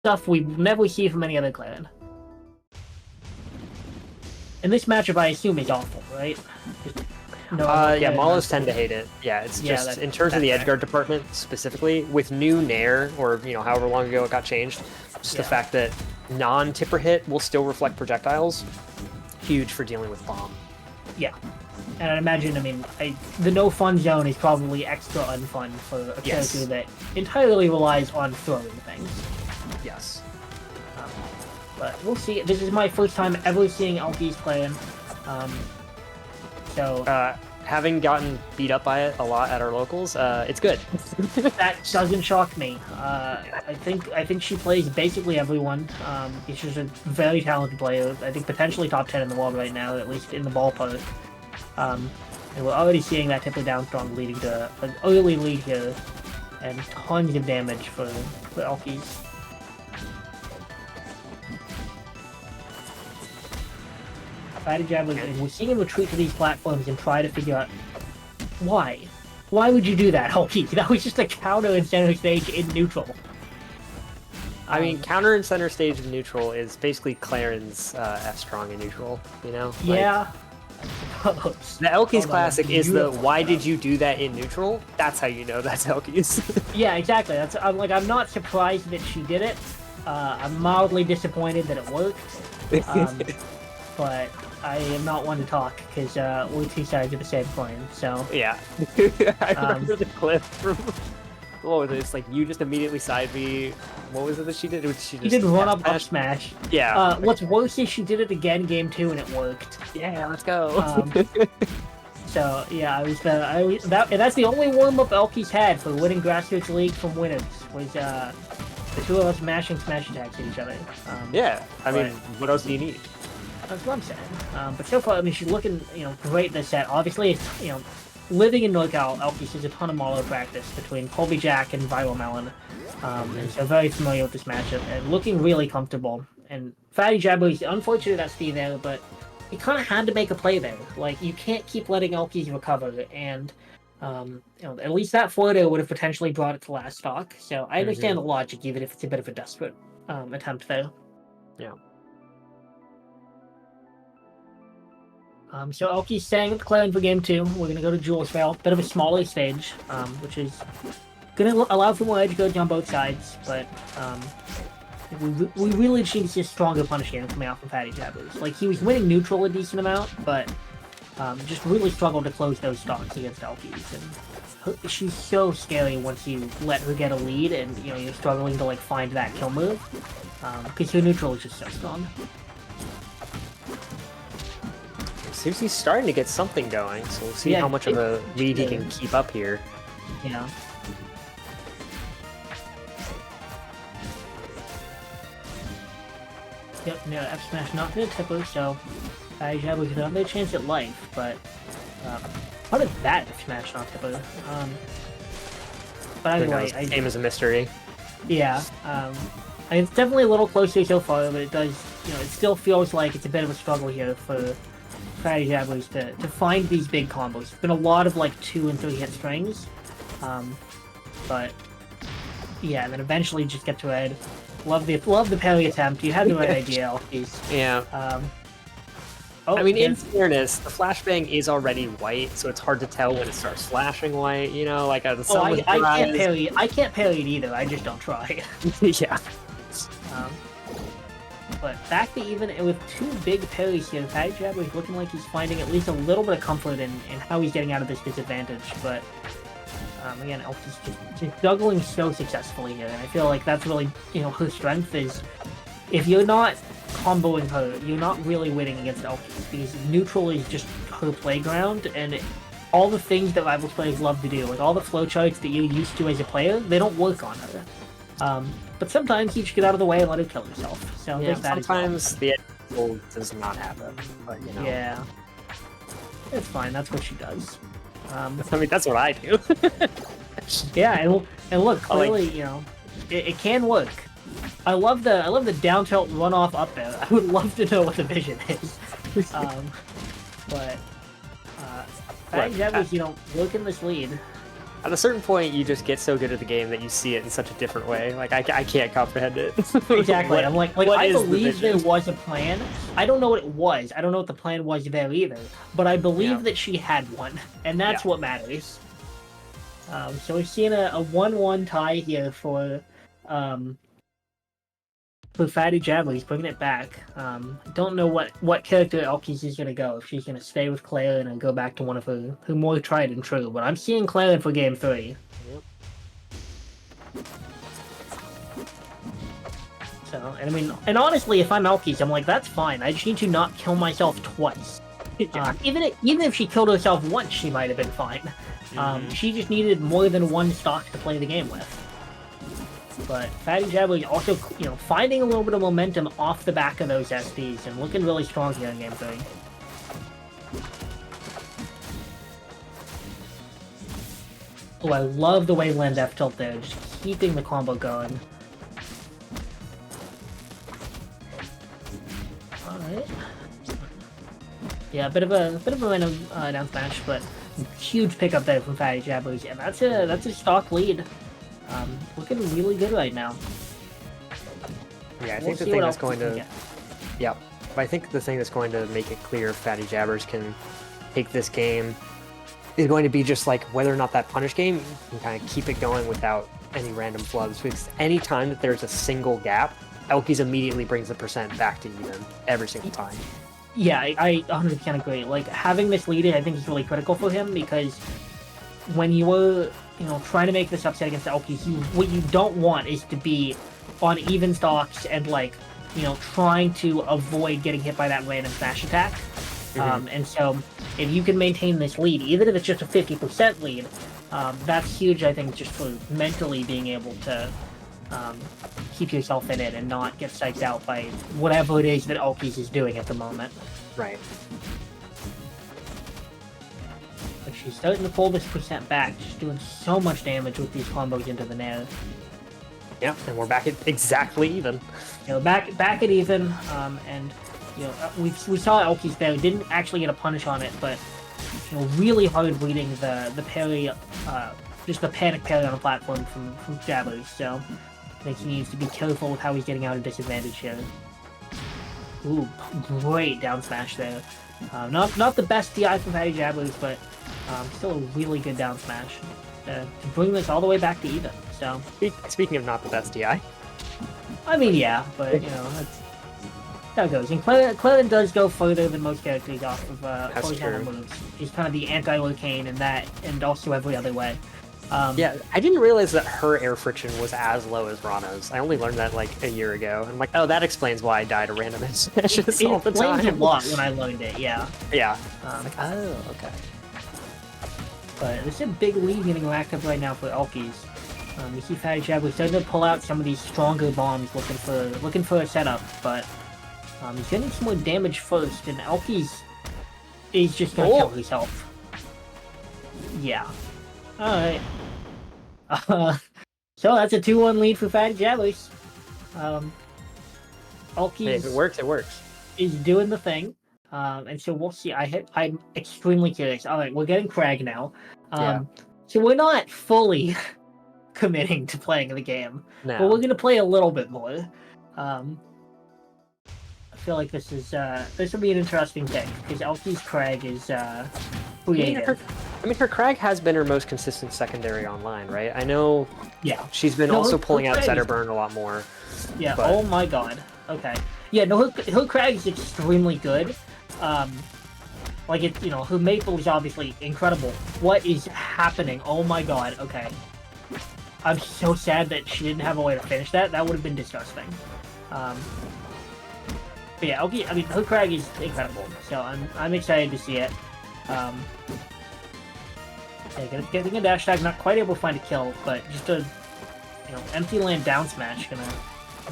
stuff we never see from any other Clairen. And this matchup, I assume, is awful, right? Yeah, Mollos tend to hate it. Yeah, it's just in terms of the edgeguard department specifically, with new Nair, or however long ago it got changed, just the fact that non-tipper hit will still reflect projectiles, huge for dealing with bomb. Yeah, and I imagine, the no fun zone is probably extra unfun for a character that entirely relies on throwing things. Yes. But we'll see. This is my first time ever seeing elkiies playing. Having gotten beat up by it a lot at our locals, it's good. That doesn't shock me. I think she plays basically everyone. She's a very talented player. I think potentially top 10 in the world right now, at least in the ballpark. And we're already seeing that tipper down strong leading to an early lead here, and tons of damage for elkiies. We're seeing him retreat to these platforms and try to figure out why. Why would you do that, elkiies? That was just a counter in center stage in neutral. I mean, counter in center stage in neutral is basically Clairen's F strong in neutral, Yeah. The elkiies classic is the why did you do that in neutral? That's how you know that's elkiies. Yeah, exactly. I'm not surprised that she did it. I'm mildly disappointed that it worked. But I am not one to talk, because we're two sides of the same coin, so... Yeah. I remember the clip from... What was it? It's like, you just immediately side B. What was it that she did? She did run up smash. Yeah. What's worse is she did it again game 2 and it worked. Yeah, let's go. So, yeah, that's the only warm-up elkiies had for winning Grassroots League from winners, was the two of us mashing smash attacks at each other. Yeah, I mean, what else do you need? That's what I'm saying. But so far, she's looking, great this set. Obviously, living in NorCal, elkiies is a ton of Mollo practice between Colby Jack and Viral Melon. And so very familiar with this matchup and looking really comfortable. And Fatty Jabber's unfortunate that's Steve there, but he kind of had to make a play there. Like, you can't keep letting elkiies recover, and at least that forwarder would have potentially brought it to last stock. So I understand the logic, even if it's a bit of a desperate attempt there. Yeah. So elkiies staying at the Clairen for game 2. We're going to go to Jules Vale, bit of a smaller stage, which is going to allow for more edge guards on both sides, but we really need to see a stronger punish game coming out from Fatty Jabbers. Like, he was winning neutral a decent amount, but just really struggled to close those stocks against elkiies. And she's so scary once you let her get a lead and you're struggling to find that kill move, because her neutral is just so strong. Seems he's starting to get something going, so we'll see how much of a lead he can keep up here. Yeah. Yep, no, F smash not gonna tipper, so Fatty Jabber could have a chance at life, but how did that F smash not tipper? But anyway, the game is a mystery. Yeah, it's definitely a little closer so far, but it does, it still feels like it's a bit of a struggle here for Fatty Jabbers to find these big combos. There's been a lot of 2 and 3 hit strings, but yeah, and then eventually just get to red. Love the parry attempt. You had the right idea, elkiies. Yeah. I mean, in fairness, the flashbang is already white, so it's hard to tell when it starts flashing white. I can't parry it either. I just don't try. Yeah. But back to even with 2 big parries here, Fatty Jabber is looking like he's finding at least a little bit of comfort in how he's getting out of this disadvantage. But again, elkiies just juggling so successfully here, and I feel like that's really her strength is if you're not comboing her, you're not really winning against elkiies, because neutral is just her playground, and all the things that Rivals players love to do, like all the flowcharts that you're used to as a player, they don't work on her. But sometimes you just get out of the way and let her kill herself. So yeah, sometimes the edge does not happen, but Yeah. It's fine, that's what she does. I mean, that's what I do. Yeah, and look, clearly, it can work. I love the down tilt run off up there. I would love to know what the vision is. But Fatty Jabbers, working this lead. At a certain point, you just get so good at the game that you see it in such a different way. Like, I can't comprehend it. Exactly. I'm like I believe there was a plan. I don't know what it was. I don't know what the plan was there either. But I believe that she had one. And that's what matters. So we're seeing a 1-1 tie here for Fatty Jabber. He's bringing it back. Don't know what character elkies is going to go. If she's going to stay with Clairen and go back to one of her more tried and true. But I'm seeing Clairen for game 3. Yep. So, and I mean, and honestly, if I'm elkies, I'm like, that's fine. I just need to not kill myself twice. Even if she killed herself once, she might have been fine. She just needed more than one stock to play the game with. But Fatty Jabber is also, finding a little bit of momentum off the back of those SPs and looking really strong here in game 3. Oh, I love the way lands F tilt there, just keeping the combo going. Alright. Yeah, a bit of a random down smash, but huge pickup there from Fatty Jabber, and that's a stock lead. Looking really good right now. Yeah, I think the thing that's going to... Yeah, but I think the thing that's going to make it clear if Fatty Jabbers can take this game is going to be just like whether or not that punish game you can kind of keep it going without any random flubs. Because any time that there's a single gap, elkies immediately brings the percent back to even every single time. Yeah, I 100% agree. Like, having this lead, I think, is really critical for him because when you were, trying to make this upset against the elkies, what you don't want is to be on even stocks and, like, trying to avoid getting hit by that random smash attack. And so, if you can maintain this lead, even if it's just a 50% lead, that's huge, I think, just for mentally being able to keep yourself in it and not get psyched out by whatever it is that elkies is doing at the moment. Right. But she's starting to pull this percent back, just doing so much damage with these combos into the nair. Yeah, and we're back at exactly even. Back at even, and we saw elkies there. Didn't actually get a punish on it, but really hard reading the parry, just the panic parry on the platform from Jabbers. So I think he needs to be careful with how he's getting out of disadvantage here. Ooh, great down smash there. Not the best DI from Fatty Jabbers, but still a really good down smash to bring this all the way back to even. So speaking of not the best DI, I mean, yeah, but that's how it goes. And Clairen does go further than most characters off of horizontal moves. He's kind of the anti-Lurkane in that, and also every other way. Yeah, I didn't realize that her air friction was as low as Rana's. I only learned that like a year ago. I'm like, oh, that explains why I died to random smashes all the time. It explains a lot when I learned it, yeah. Yeah. Like, oh, okay. But there's a big lead getting racked up right now for elkies. You see Fatty Jabber starting to pull out some of these stronger bombs, looking for a setup, but he's getting some more damage first, and elkies is just gonna kill himself. Yeah. Alright. So that's a 2-1 lead for Fatty Jabbers. Elkies, hey, if it works, it works. Is doing the thing. And so we'll see. I'm extremely curious. Alright, we're getting Kragg now. So we're not fully committing to playing the game. No. But we're gonna play a little bit more. I feel like this will be an interesting pick, because elkies Kragg is creative. I mean, her Kragg has been her most consistent secondary online, right? I know. Yeah. She's been also pulling out Zetterburn a lot more. Yeah. But... Oh my god. Okay. Yeah. No, her Kragg is extremely good. Like it, her maple is obviously incredible. What is happening? Oh my god. Okay. I'm so sad that she didn't have a way to finish that. That would have been disgusting. But yeah, okay. I mean, her Kragg is incredible. So I'm excited to see it. Yeah, getting a dash tag, not quite able to find a kill, but just a empty land down smash gonna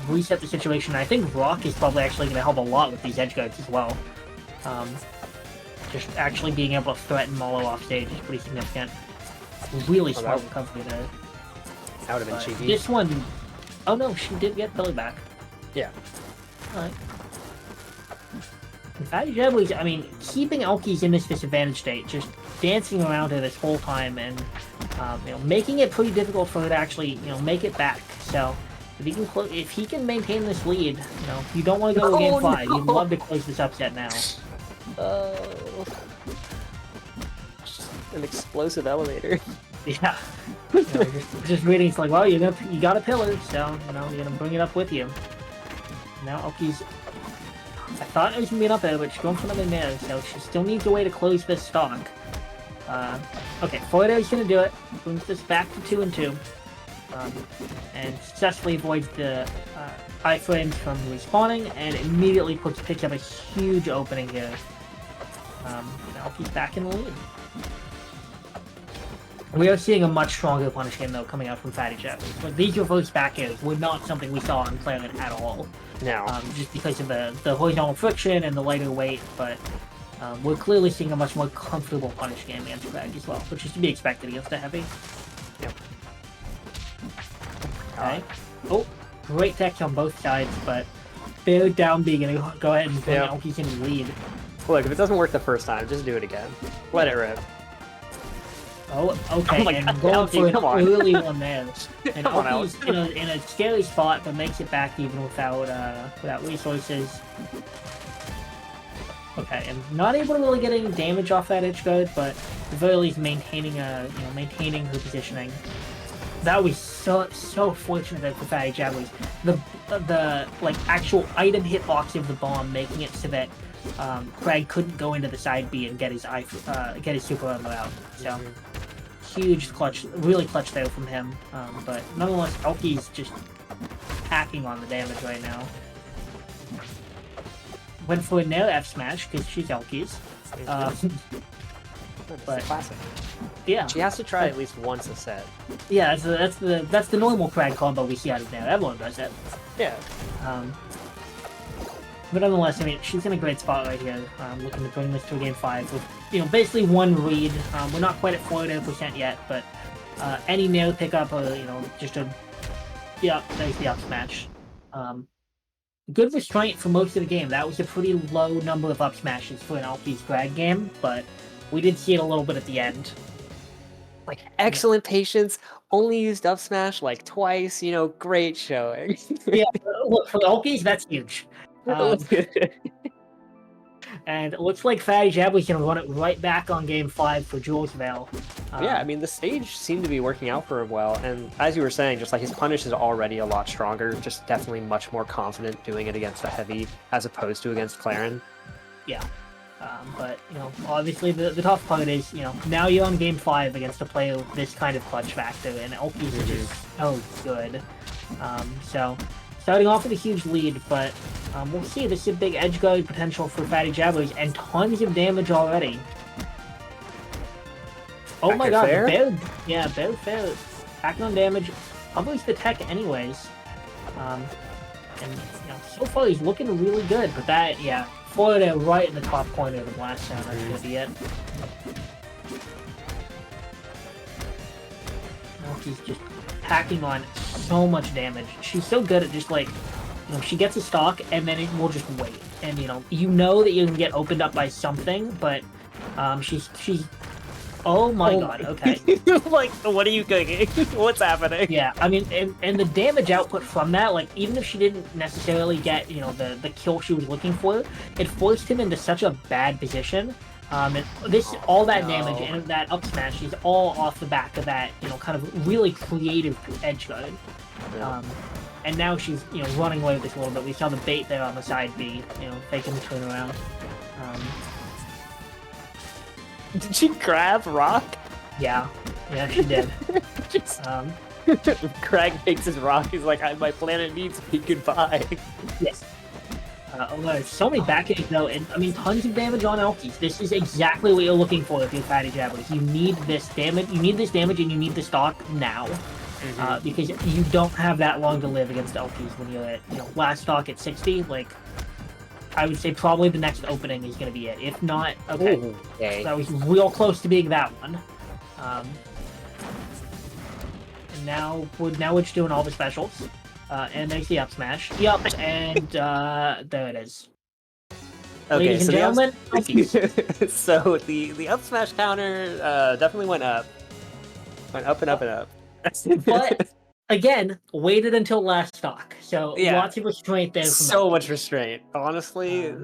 reset the situation. I think Rock is probably actually gonna help a lot with these edge guards as well. Just actually being able to threaten Mollo off stage is pretty significant. Really smart recovery there. That would have been cheeky. This one, oh no, she did get Billy back. Yeah. Alright. Fatty Jabbly's, I mean, keeping elkies in this disadvantaged state, just dancing around her this whole time, and you know, making it pretty difficult for her to actually, you know, make it back. So if he can maintain this lead, you know, you don't want to go to game 5. No. You'd love to close this upset now. An explosive elevator. Yeah. You know, just reading, it's like, well, you got a pillar, so you know you're gonna bring it up with you. Now elkies. I thought it was gonna be an up air, but she's going for them in there, so she still needs a way to close this stock. Okay, forward air is gonna do it. Brings this back to 2 and 2. And successfully avoids the iframes from respawning, and immediately picks up a huge opening here. Now he's back in the lead. We are seeing a much stronger punish game though coming out from Fatty Jabbly. Like, these reverse back airs were not something we saw on Clairen at all. No. Just because of the horizontal friction and the lighter weight, but we're clearly seeing a much more comfortable punish game against Kragg as well, which is to be expected against the heavy. Yep. Okay. Oh, great tech on both sides, but fair down B gonna go ahead and bring elkies in the lead. Look, if it doesn't work the first time, just do it again. Let it rip. Oh, okay, oh and God, going for an early one there. And elkies in a scary spot, but makes it back even without resources. Okay, and not able to really get any damage off that edge guard, but at the very least maintaining her positioning. That was so fortunate there for Fatty Jabbly. The like actual item hitbox of the bomb, making it so that Kragg couldn't go into the side B and get his super armor out. So huge clutch, really clutch there from him. But nonetheless, elkies just packing on the damage right now. Went for a nair F smash because she's elkies. But classic. Yeah, she has to try at least once a set. Yeah, that's the normal Kragg combo we see out of there. Everyone does that. Yeah. But nonetheless, I mean, she's in a great spot right here. Looking to bring this to a game 5 with, you know, basically one read. We're not quite at 40% yet, but any nair pickup or, you know, just a there's the up smash. Good restraint for most of the game. That was a pretty low number of up smashes for an elkies Kragg game, but we did see it a little bit at the end. Like, excellent patience, only used up smash like twice, you know, great showing. Yeah, look, for the elkies, that's huge. And it looks like Fatty Jabbly's gonna run it right back on game 5 for Jules Vale. Yeah, I mean, the stage seemed to be working out for him well, and as you were saying, just like his punish is already a lot stronger, just definitely much more confident doing it against a heavy as opposed to against Clairen. Yeah. But, you know, obviously the tough part is, you know, now you're on game 5 against a player with this kind of clutch factor, and elkies are just so good. So, starting off with a huge lead, but we'll see. This is a big edge guard potential for Fatty Jabbly, and tons of damage already. Oh my god, Bear fair. Packing on damage, covers the tech anyways. And, you know, so far he's looking really good, but that, yeah, forward air right in the top corner of the blast zone, that's gonna be it. Now he's just packing on so much damage. She's so good at just, like, you know, she gets a stock and then it will just wait. And, you know that you can get opened up by something, but she's oh my god, okay. Like, what are you cooking? What's happening? Yeah, I mean, and the damage output from that, like, even if she didn't necessarily get, you know, the kill she was looking for, it forced him into such a bad position. And all that damage and that up smash is all off the back of that, you know, kind of really creative edge guard. Yeah. And now she's, you know, running away with this a little bit. We saw the bait there on the side B, you know, faking the turn around. Did she grab rock? Yeah, she did. Kragg takes his rock. He's like, my planet needs me. Goodbye. Yes. There's so many back hits though, and I mean, tons of damage on elkies. This is exactly what you're looking for if you're Fatty Jabbly. You need this damage. You need this damage, and you need the stock now, because you don't have that long to live against elkies when you're at, you know, last stock at 60. Like, I would say probably the next opening is going to be it. If not, okay. Ooh, okay. That was real close to being that one. And now we're just doing all the specials. And there's the up smash. Yup, and there it is. Okay, Ladies and gentlemen, so the up smash counter definitely went up. Went up and up and up. But again, waited until last stock. So yeah, lots of restraint there. So much restraint. Honestly,